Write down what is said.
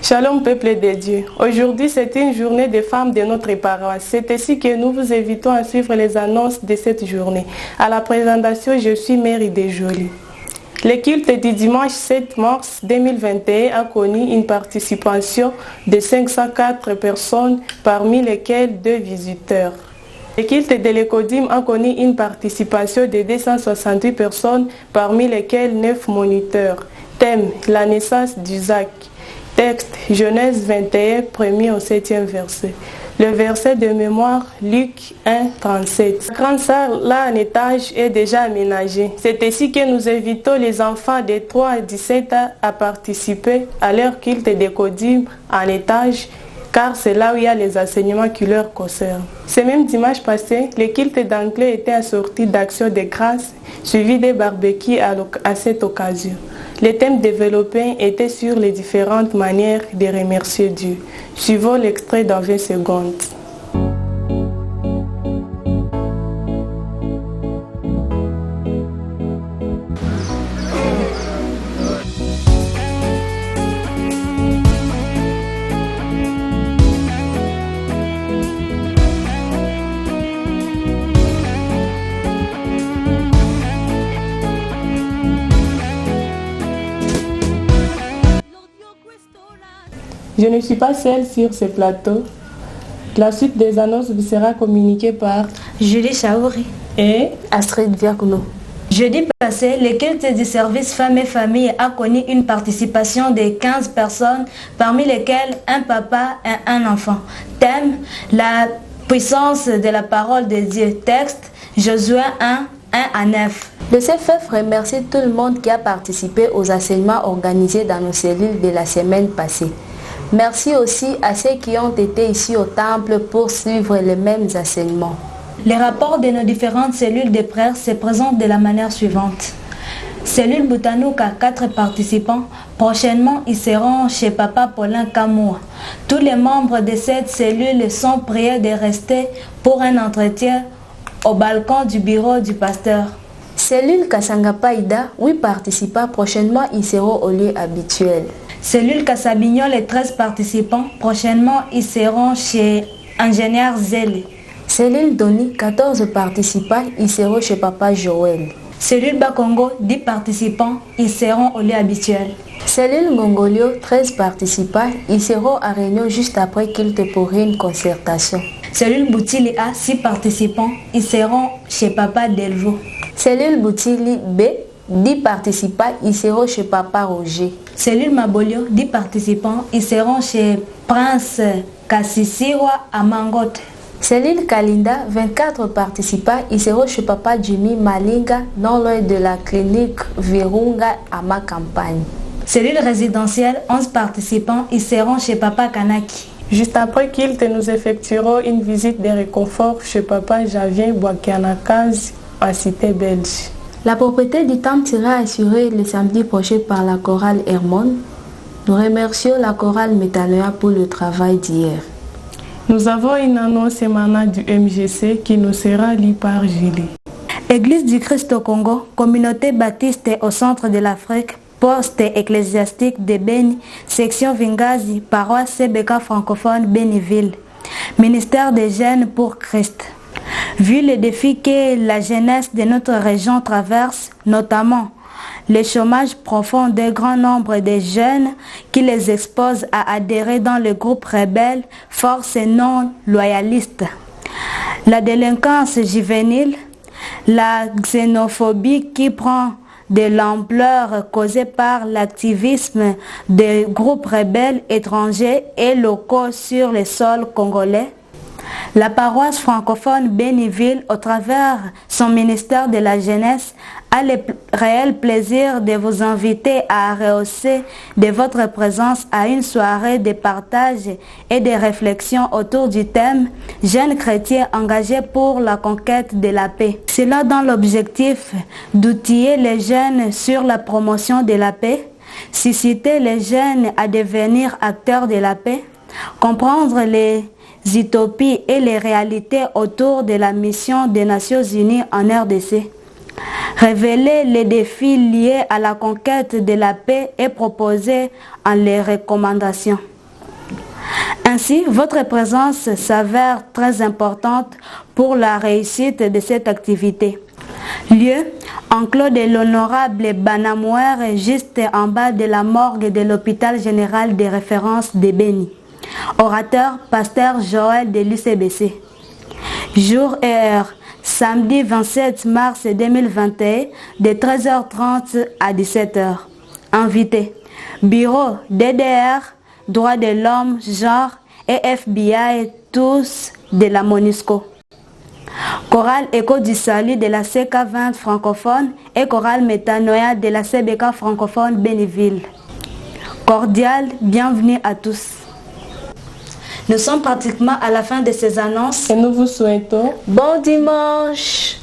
Shalom peuple de Dieu. Aujourd'hui c'est une journée des femmes de notre paroisse. C'est ainsi que nous vous invitons à suivre les annonces de cette journée. À la présentation, je suis Mère Idéjolie. Le culte du dimanche 7 mars 2021 a connu une participation de 504 personnes, parmi lesquelles 2 visiteurs. Le culte de l'Écodim a connu une participation de 268 personnes, parmi lesquelles 9 moniteurs. Thème: la naissance d'Isaac. Texte: Genèse 21, 1er au 7e verset. Le verset de mémoire, Luc 1, 37. La grande salle, là, en étage, est déjà aménagée. C'est ainsi que nous invitons les enfants de 3 à 17 ans à participer à leur culte d'Écodim en étage, car c'est là où il y a les enseignements qui leur concernent. Ce même dimanche passé, le culte d'anglais était assorti d'actions de grâce, suivi des barbecues à cette occasion. Le thème développé était sur les différentes manières de remercier Dieu. Suivons l'extrait dans 20 secondes. Je ne suis pas seule sur ce plateau. La suite des annonces vous sera communiquée par Julie Chaouri et Astrid Vergno. Jeudi passé, le culte du service Femmes et Famille a connu une participation de 15 personnes, parmi lesquelles un papa et un enfant. Thème: la puissance de la parole de Dieu. Texte: Josué 1, 1 à 9. Le CFF remercie tout le monde qui a participé aux enseignements organisés dans nos cellules de la semaine passée. Merci aussi à ceux qui ont été ici au temple pour suivre les mêmes enseignements. Les rapports de nos différentes cellules de prière se présentent de la manière suivante. Cellule Boutanouk a 4 participants. Prochainement, ils seront chez Papa Paulin Kamoua. Tous les membres de cette cellule sont priés de rester pour un entretien au balcon du bureau du pasteur. Cellule Kassangapaïda, 8 participants. Prochainement, ils seront au lieu habituel. Cellule Kassabignol, les 13 participants. Prochainement, ils seront chez Ingénieur Zélé. Cellule Doni, 14 participants. Ils seront chez Papa Joël. Cellule Bakongo, 10 participants. Ils seront au lieu habituel. Cellule Ngongolio, 13 participants. Ils seront à réunion juste après culte pour une concertation. Cellule Boutili A, 6 participants. Ils seront chez Papa Delvaux. Cellule Boutili B, 10 participants, ils seront chez Papa Roger. Cellule Mabolio, 10 participants, ils seront chez Prince Kassisiwa à Mangote. Cellule Kalinda, 24 participants, ils seront chez Papa Jimmy Malinga, non loin de la clinique Virunga à ma campagne. Cellule résidentielle, 11 participants, ils seront chez Papa Kanaki. Juste après culte, nous effectuerons une visite de réconfort chez Papa Javien Boakianakaz en cité belge. La propriété du temple sera assurée le samedi prochain par la chorale Hermone. Nous remercions la chorale Métanoïa pour le travail d'hier. Nous avons une annonce émanant du MGC qui nous sera lue par Julie. Église du Christ au Congo, communauté baptiste au centre de l'Afrique, poste ecclésiastique de Beni, section Vingazi, paroisse CBK francophone Béniville. Ministère des jeunes pour Christ. Vu les défis que la jeunesse de notre région traverse, notamment le chômage profond d'un grand nombre de jeunes qui les expose à adhérer dans le groupe rebelle, force non loyaliste, la délinquance juvénile, la xénophobie qui prend de l'ampleur causée par l'activisme des groupes rebelles étrangers et locaux sur le sol congolais, la paroisse francophone Béniville, au travers son ministère de la jeunesse, a le réel plaisir de vous inviter à rehausser de votre présence à une soirée de partage et de réflexion autour du thème « Jeunes chrétiens engagés pour la conquête de la paix ». Cela dans l'objectif d'outiller les jeunes sur la promotion de la paix, susciter les jeunes à devenir acteurs de la paix, comprendre les utopies et les réalités autour de la mission des Nations Unies en RDC. Révéler les défis liés à la conquête de la paix et proposer en les recommandations. Ainsi, votre présence s'avère très importante pour la réussite de cette activité. Lieu, enclos de l'honorable Banamouer, juste en bas de la morgue de l'hôpital général de référence de Béni. Orateur, pasteur Joël de l'UCBC. Jour et heure, samedi 27 mars 2021, de 13h30 à 17h. Invité, bureau DDR, droits de l'homme, genre et FBI, tous de la MONUSCO. Chorale Écho du Salut de la CK20 francophone et chorale Métanoïa de la CBK francophone Béniville. Cordial, bienvenue à tous. Nous sommes pratiquement à la fin de ces annonces et nous vous souhaitons bon dimanche.